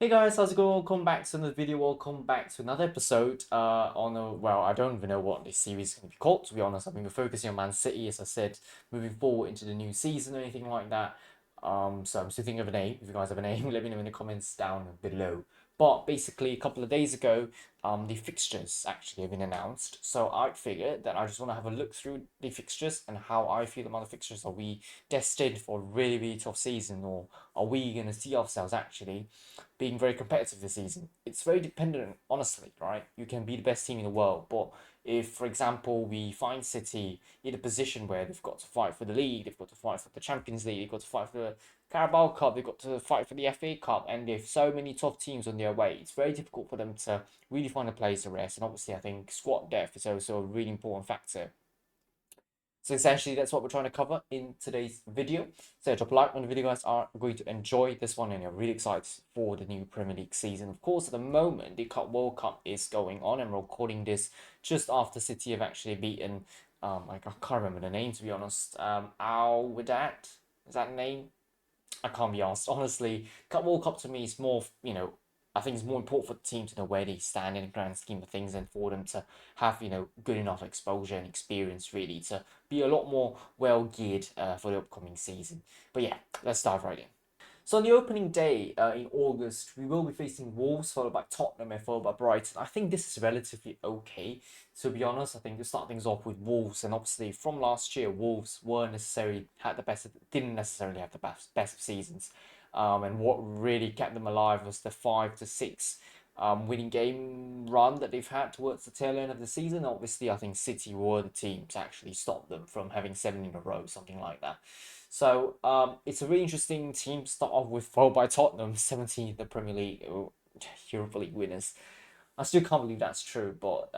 Hey guys, how's it going? Welcome back to another video. Welcome back to another episode well, I don't even know what this series is going to be called, to be honest. I mean, we're focusing on Man City, as I said, moving forward into the new season or anything like that. So I'm still thinking of a name. If you guys have a name, let me know in the comments down below. But basically, a couple of days ago, the fixtures actually have been announced. So I figured that I just want to have a look through the fixtures and how I feel about the fixtures. Are we destined for a really, really tough season, or are we going to see ourselves actually being very competitive this season? It's very dependent, honestly, right? You can be the best team in the world, but if, for example, we find City in a position where they've got to fight for the league, they've got to fight for the Champions League, they've got to fight for the Carabao Cup, they've got to fight for the FA Cup, and there's so many tough teams on their way, it's very difficult for them to really find a place to rest. And obviously, I think squad depth is also a really important factor. So essentially, that's what we're trying to cover in today's video. So drop a like on the video, guys are going to enjoy this one and you're really excited for the new Premier League season. Of course, at the moment, the World Cup is going on and we're recording this just after City have actually beaten, I can't remember the name, to be honest. Al Wadat, is that the name? I can't be asked. Honestly, World Cup to me is more, I think it's more important for the team to know where they stand in the grand scheme of things and for them to have, good enough exposure and experience really to be a lot more well geared for the upcoming season. But yeah, let's dive right in. So on the opening day in August, we will be facing Wolves, followed by Tottenham, and followed by Brighton. I think this is relatively okay, to be honest. I think to start things off with Wolves, and obviously from last year, Wolves didn't necessarily have the best of seasons. And what really kept them alive was the 5 to 6 winning game run that they've had towards the tail end of the season. Obviously, I think City were the team to actually stop them from having 7 in a row, something like that. So it's a really interesting team to start off with, followed by Tottenham, 17th in the Premier League, Europa League winners. I still can't believe that's true, but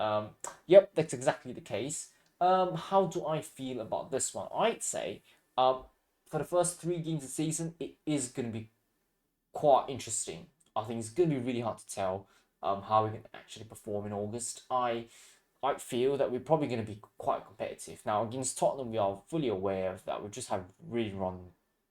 yep, that's exactly the case. How do I feel about this one? I'd say for the first 3 games of the season, it is going to be quite interesting. I think it's going to be really hard to tell how we can actually perform in August. I feel that we're probably going to be quite competitive. Now, against Tottenham, we are fully aware of that. We've just had really run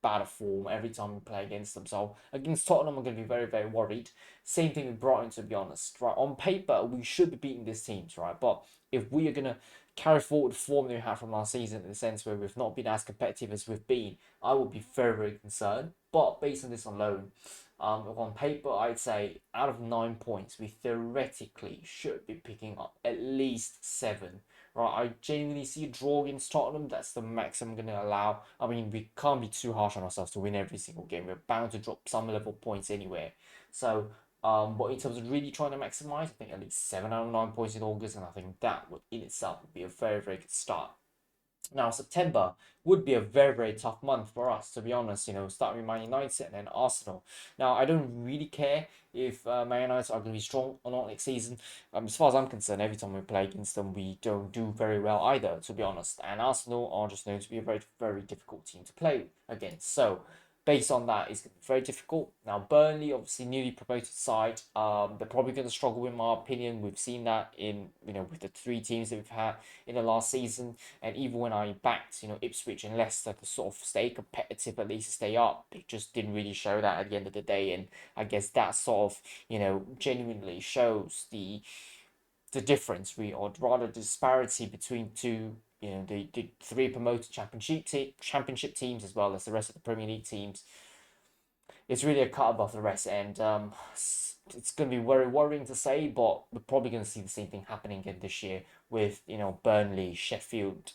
bad of form every time we play against them. So against Tottenham, I'm going to be very, very worried. Same thing with Brighton, to be honest. Right, on paper, we should be beating these teams, right? But if we are going to carry forward the form that we had from last season, in the sense where we've not been as competitive as we've been, I would be very, very concerned. But based on this alone, on paper, I'd say out of 9 points, we theoretically should be picking up at least 7. Right, I genuinely see a draw against Tottenham. That's the max I'm going to allow. I mean, we can't be too harsh on ourselves to win every single game. We're bound to drop some level points anywhere. So, but in terms of really trying to maximize, I think at least 7 out of 9 points in August, and I think that would in itself would be a very, very good start. Now, September would be a very, very tough month for us, to be honest, starting with Man United and then Arsenal. Now, I don't really care if Man United are going to be strong or not next season. As far as I'm concerned, every time we play against them, we don't do very well either, to be honest. And Arsenal are just known to be a very, very difficult team to play against. So, based on that, it's going to be very difficult. Now, Burnley, obviously newly promoted side, they're probably going to struggle in my opinion. We've seen that in with the 3 teams that we've had in the last season, and even when I backed Ipswich and Leicester to sort of stay competitive, at least stay up, they just didn't really show that at the end of the day. And I guess that sort of genuinely shows the difference, or rather the disparity between two, the 3 promoted championship teams as well as the rest of the Premier League teams. It's really a cut above the rest, and it's going to be very worrying to say, but we're probably going to see the same thing happening again this year with Burnley, Sheffield,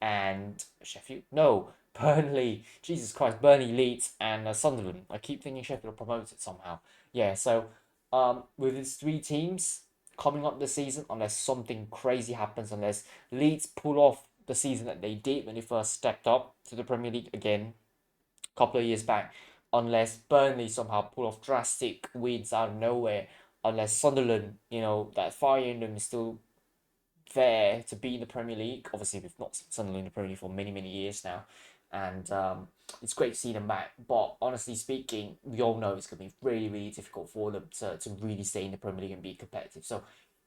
and Sheffield. No, Burnley. Jesus Christ, Burnley, Leeds, and Sunderland. I keep thinking Sheffield are promoted somehow. Yeah, so with these 3 teams coming up this season, unless something crazy happens, unless Leeds pull off the season that they did when they first stepped up to the Premier League again a couple of years back, unless Burnley somehow pull off drastic wins out of nowhere, unless Sunderland, that fire in them is still there to be in the Premier League. Obviously, we've not seen Sunderland in the Premier League for many, many years now, and it's great to see them back. But honestly speaking, we all know it's going to be really, really difficult for them to really stay in the Premier League and be competitive. So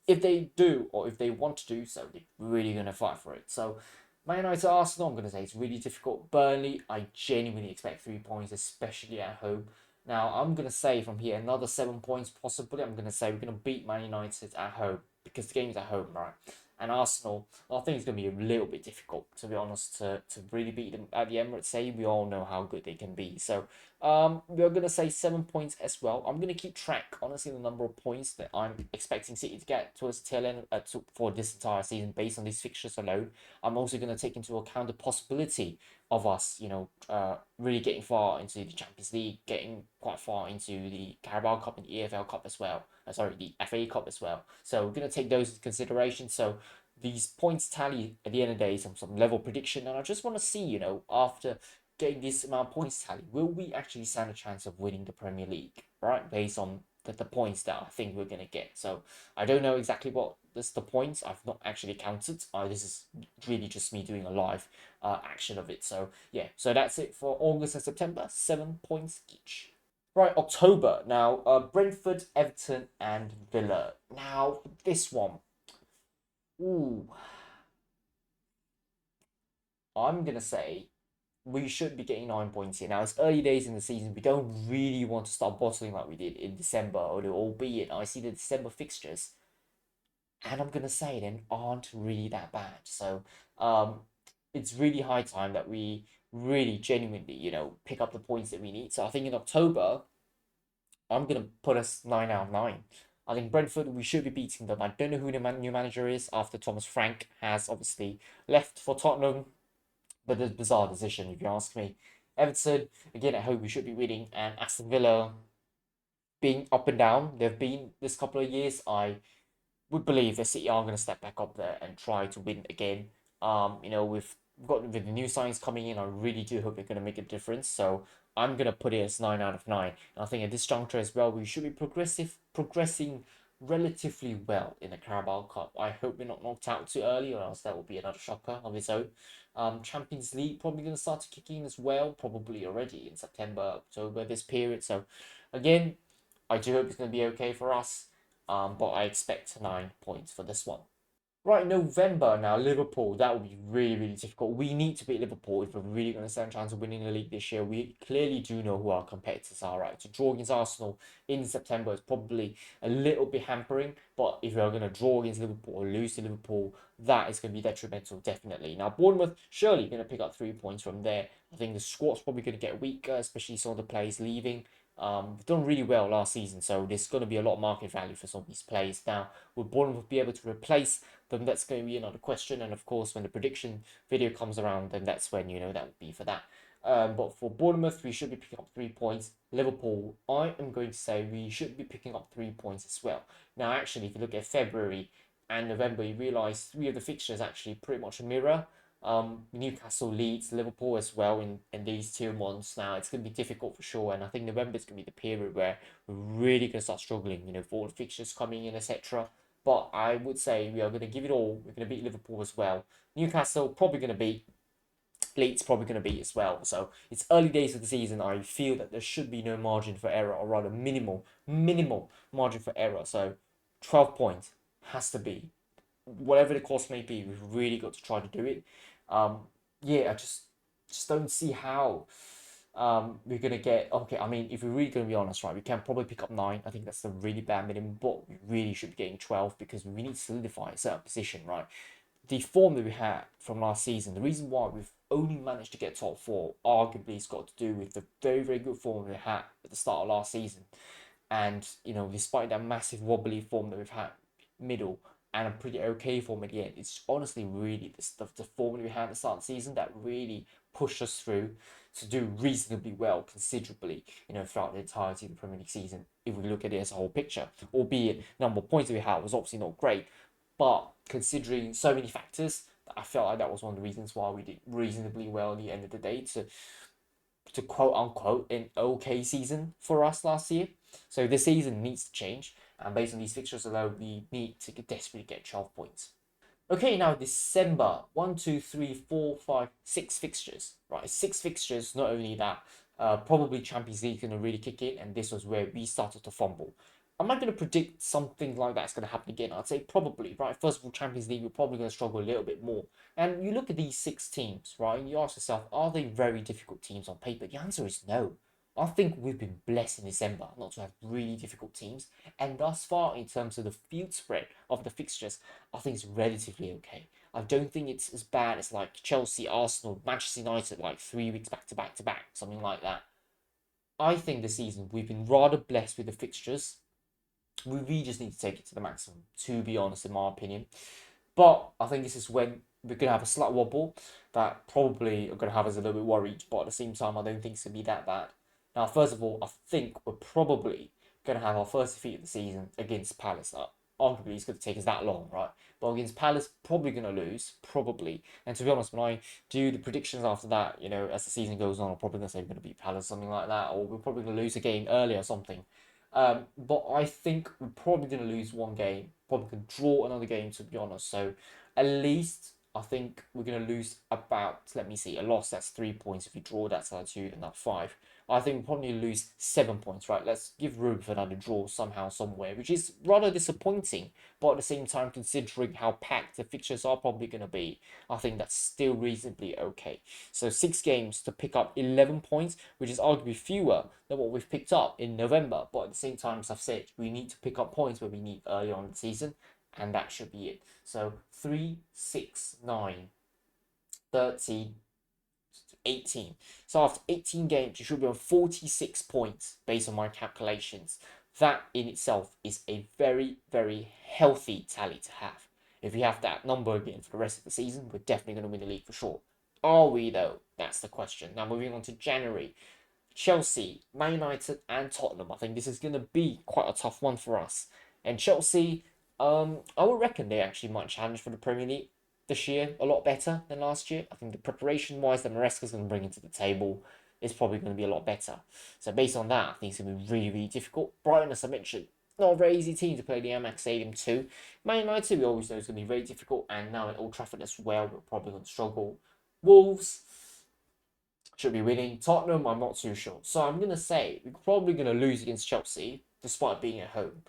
if they do, or if they want to do so, they're really going to fight for it. So Man United, Arsenal, I'm going to say it's really difficult. Burnley, I genuinely expect 3 points, especially at home. Now, I'm going to say from here another 7 points possibly. I'm going to say we're going to beat Man United at home because the game's at home, right? And Arsenal, I think it's going to be a little bit difficult, to be honest, to really beat them at the Emirates. Say we all know how good they can be. So we're going to say 7 points as well. I'm going to keep track, honestly, the number of points that I'm expecting City to get towards the tail end for this entire season based on these fixtures alone. I'm also going to take into account the possibility of us, really getting far into the Champions League, getting quite far into the Carabao Cup and the EFL Cup as well. Sorry, the FA Cup as well. So we're going to take those into consideration. So these points tally at the end of the day, some level prediction, and I just want to see, after getting this amount of points tally, will we actually stand a chance of winning the Premier League, right? Based on the points that I think we're going to get. So I don't know exactly what is the points. I've not actually counted. This is really just me doing a live action of it. So yeah, so that's it for August and September. 7 points each. Right, October. Now, Brentford, Everton, and Villa. Now, this one. Ooh, I'm gonna say we should be getting 9 points here. Now, it's early days in the season. We don't really want to start bottling like we did in December, albeit I see the December fixtures, and I'm gonna say they aren't really that bad. So, it's really high time that we really genuinely, pick up the points that we need. So I think in October, I'm gonna put us 9 out of 9. I think Brentford, we should be beating them. I don't know who the new manager is after Thomas Frank has obviously left for Tottenham, but it's a bizarre decision if you ask me. Everton, again at home, we should be winning, and Aston Villa being up and down. They've been this couple of years. I would believe that City are going to step back up there and try to win again. We've got with the new signings coming in, I really do hope they're going to make a difference. So I'm going to put it as 9 out of 9. And I think at this juncture as well, we should be progressing relatively well in the Carabao Cup. I hope we're not knocked out too early, or else that will be another shocker of its own. Champions League probably going to start to kick in as well, probably already in September, October, this period. So again, I do hope it's going to be okay for us. But I expect 9 points for this one. Right, November now, Liverpool. That will be really, really difficult. We need to beat Liverpool if we're really going to stand a chance of winning the league this year. We clearly do know who our competitors are, right? To draw against Arsenal in September is probably a little bit hampering, but if we're going to draw against Liverpool or lose to Liverpool, that is going to be detrimental, definitely. Now, Bournemouth, surely going to pick up 3 points from there. I think the squad's probably going to get weaker, especially some of the players leaving. We've done really well last season, so there's going to be a lot of market value for some of these players. Now, will Bournemouth be able to replace them? That's going to be another question. And of course, when the prediction video comes around, then that's when that would be for that. But for Bournemouth, we should be picking up 3 points. Liverpool, I am going to say we should be picking up 3 points as well. Now, actually, if you look at February and November, you realise 3 of the fixtures actually pretty much mirror. Newcastle, Leeds, Liverpool as well in these 2 months. Now it's going to be difficult for sure, and I think November is going to be the period where we're really going to start struggling. For all the fixtures coming in, etc. But I would say we are going to give it all. We're going to beat Liverpool as well. Newcastle probably going to beat. Leeds probably going to beat as well. So it's early days of the season. I feel that there should be no margin for error, or rather minimal margin for error. So 12 points has to be whatever the cost may be. We've really got to try to do it. Yeah, I just don't see how we're gonna get okay. I mean, if we're really gonna be honest, right, we can probably pick up 9. I think that's a really bad minimum, but we really should be getting 12 because we need to solidify a certain position, right? The form that we had from last season, the reason why we've only managed to get top 4, arguably, has got to do with the very, very good form we had at the start of last season. And despite that massive wobbly form that we've had middle and a pretty okay form at the end, it's honestly really the form that we had at the start of the season that really pushed us through to do reasonably well, considerably, throughout the entirety of the Premier League season. If we look at it as a whole picture, albeit number of points that we had was obviously not great, but considering so many factors, I felt like that was one of the reasons why we did reasonably well at the end of the day to quote unquote an okay season for us last year. So this season needs to change, and based on these fixtures alone, we need to desperately get 12 points. Okay, now December, 1, 2, 3, 4, 5, 6 fixtures, right? 6 fixtures. Not only that, probably Champions League gonna really kick in, and this was where we started to fumble. I'm not going to predict something like that's going to happen again. I'd say probably, right? First of all, Champions League, we're probably going to struggle a little bit more. And you look at these 6 teams, right? And you ask yourself, are they very difficult teams on paper? The answer is no. I think we've been blessed in December not to have really difficult teams, and thus far, in terms of the field spread of the fixtures, I think it's relatively okay. I don't think it's as bad as like Chelsea, Arsenal, Manchester United, like 3 weeks back to back to back, something like that. I think this season we've been rather blessed with the fixtures. We really just need to take it to the maximum, to be honest, in my opinion. But I think this is when we're going to have a slight wobble that probably are going to have us a little bit worried. But at the same time, I don't think it's going to be that bad. Now, first of all, I think we're probably going to have our first defeat of the season against Palace. Arguably, it's going to take us that long, right? But against Palace, probably going to lose, probably. And to be honest, when I do the predictions after that, as the season goes on, I'm probably going to say we're going to beat Palace, something like that, or we're probably going to lose a game early or something. But I think we're probably going to lose one game, probably going to draw another game, to be honest. So at least I think we're going to lose about, let me see, a loss, that's 3 points. If you draw, that's another two, and that's five. I think we'll probably lose 7 points, right? Let's give room for another draw somehow, somewhere, which is rather disappointing. But at the same time, considering how packed the fixtures are probably going to be, I think that's still reasonably okay. So 6 games to pick up 11 points, which is arguably fewer than what we've picked up in November. But at the same time, as I've said, we need to pick up points where we need early on in the season, and that should be it. So 3, 6, 9, 13, 18. So after 18 games, you should be on 46 points based on my calculations. That in itself is a very, very healthy tally to have. If we have that number again for the rest of the season, we're definitely going to win the league for sure. Are we though? That's the question. Now moving on to January. Chelsea, Man United, and Tottenham. I think this is going to be quite a tough one for us. And Chelsea, I would reckon they actually might challenge for the Premier League this year a lot better than last year. I think the preparation wise that Maresca's going to bring into the table is probably going to be a lot better. So based on that, I think it's going to be really, really difficult. Brighton, as I mentioned, not a very easy team to play the Amex Stadium too. Man United, we always know is going to be very difficult, and now at Old Trafford as well, we're probably going to struggle. Wolves should be winning. Tottenham, I'm not too sure. So I'm going to say we're probably going to lose against Chelsea despite being at home.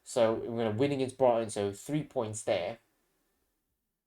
So we're going to win against Brighton, so 3 points there.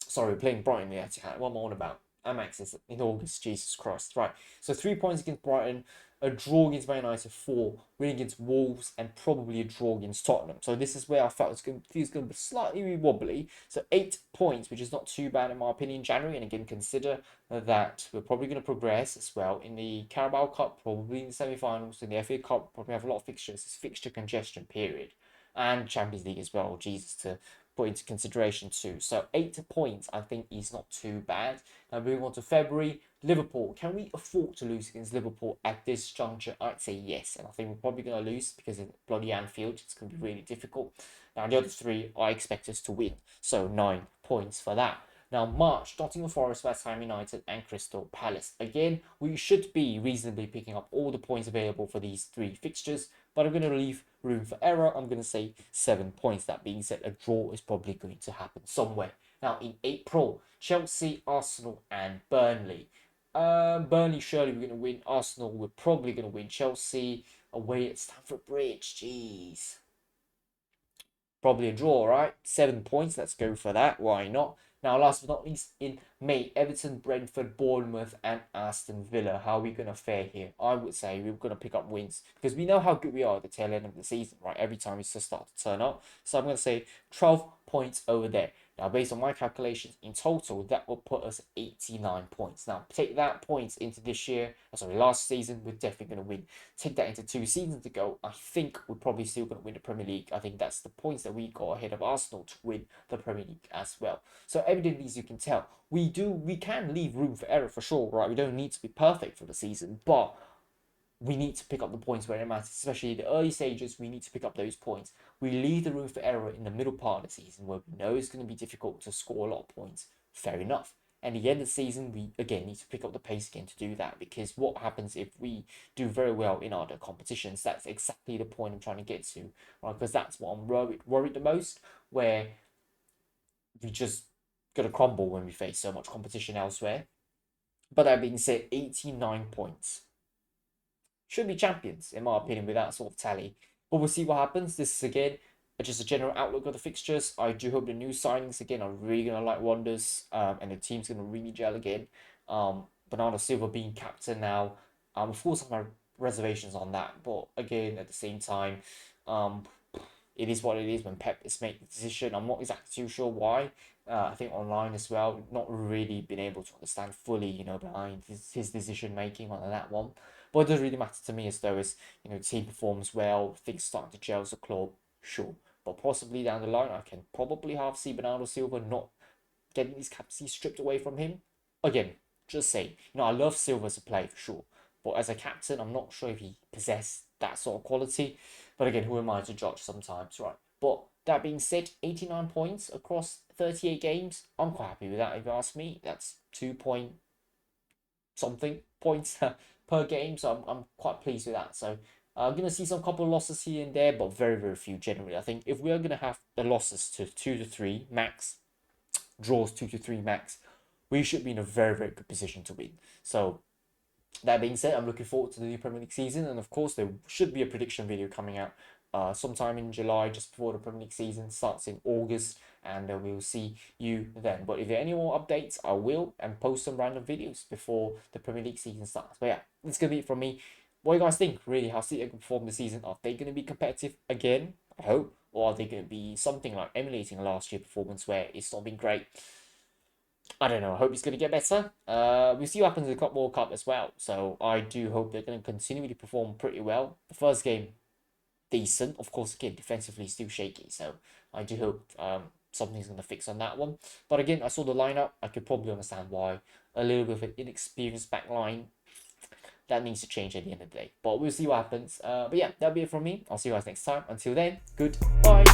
Sorry, we're playing Brighton the Etihad. What am I on about? Amex is in August. Jesus Christ. Right. So 3 points against Brighton, a draw against Man United, 4, win against Wolves, and probably a draw against Tottenham. So this is where I felt it's going to be slightly wobbly. So 8 points, which is not too bad in my opinion, January. And again, consider that we're probably going to progress as well in the Carabao Cup, probably in the semi-finals, in the FA Cup, probably have a lot of fixtures. It's fixture congestion period, and Champions League as well. Jesus, to put into consideration too. So 8 points, I think, is not too bad. Now moving on to February, Liverpool. Can we afford to lose against Liverpool at this juncture? I'd say yes, and I think we're probably going to lose because of bloody Anfield. It's going to be really difficult. Now the other 3, I expect us to win. So 9 points for that. Now, March, Nottingham Forest, West Ham United, and Crystal Palace. Again, we should be reasonably picking up all the points available for these 3 fixtures, but I'm going to leave room for error. I'm going to say 7 points. That being said, a draw is probably going to happen somewhere. Now, in April, Chelsea, Arsenal, and Burnley. Burnley, surely we're going to win. Arsenal, we're probably going to win. Chelsea, away at Stamford Bridge. Jeez. Probably a draw, right? 7 points. Let's go for that. Why not? Now, last but not least, in May, Everton, Brentford, Bournemouth, and Aston Villa. How are we going to fare here? I would say we're going to pick up wins because we know how good we are at the tail end of the season, right? Every time we just start to turn up. So I'm going to say 12 points over there. Now, based on my calculations, in total, that will put us 89 points. Now, take that points into this year, last season, we're definitely going to win. Take that into 2 seasons ago, I think we're probably still going to win the Premier League. I think that's the points that we got ahead of Arsenal to win the Premier League as well. So evidently, as you can tell, we can leave room for error for sure, right? We don't need to be perfect for the season, but we need to pick up the points where it matters, especially in the early stages. We need to pick up those points. We leave the room for error in the middle part of the season where we know it's going to be difficult to score a lot of points. Fair enough. And at the end of the season, we again need to pick up the pace again to do that, because what happens if we do very well in other competitions? That's exactly the point I'm trying to get to, right? Because that's what I'm worried the most, where we just gonna crumble when we face so much competition elsewhere. But that being said, 89 points. Should be champions, in my opinion, with that sort of tally. But we'll see what happens. This is, again, just a general outlook of the fixtures. I do hope the new signings, again, are really going to like wonders. And the team's going to really gel again. Bernardo Silva being captain now. Of course, I'm reservations on that. But again, at the same time, um, it is what it is when Pep is making the decision. I'm not exactly too sure why. I think online as well, not really been able to understand fully, behind his decision making on that one. But it doesn't really matter to me as though as, team performs well, things starting to gel as a club, sure. But possibly down the line, I can probably half see Bernardo Silva not getting his captaincy stripped away from him. Again, just say, I love Silva as a player for sure. But as a captain, I'm not sure if he possessed that sort of quality. But again, who am I to judge sometimes, right? But that being said, 89 points across 38 games. I'm quite happy with that if you ask me. That's 2 point something points per game. So I'm quite pleased with that. So I'm going to see some couple of losses here and there, but very, very few generally. I think if we are going to have the losses to 2 to 3 max, draws 2 to 3 max, we should be in a very, very good position to win. So that being said, I'm looking forward to the new Premier League season, and of course there should be a prediction video coming out sometime in July, just before the Premier League season starts in August, and we'll see you then. But if there are any more updates, I will and post some random videos before the Premier League season starts. But yeah, that's gonna be it from me. What do you guys think? Really, how City can perform this season? Are they gonna be competitive again? I hope, or are they gonna be something like emulating last year's performance where it's not been great? I don't know. I hope it's going to get better. We'll see what happens in the Club World Cup as well. So I do hope they're going to continue to perform pretty well. The first game, decent. Of course, again, defensively still shaky. So I do hope something's going to fix on that one. But again, I saw the lineup. I could probably understand why. A little bit of an inexperienced back line. That needs to change at the end of the day. But we'll see what happens. But yeah, that'll be it from me. I'll see you guys next time. Until then, goodbye.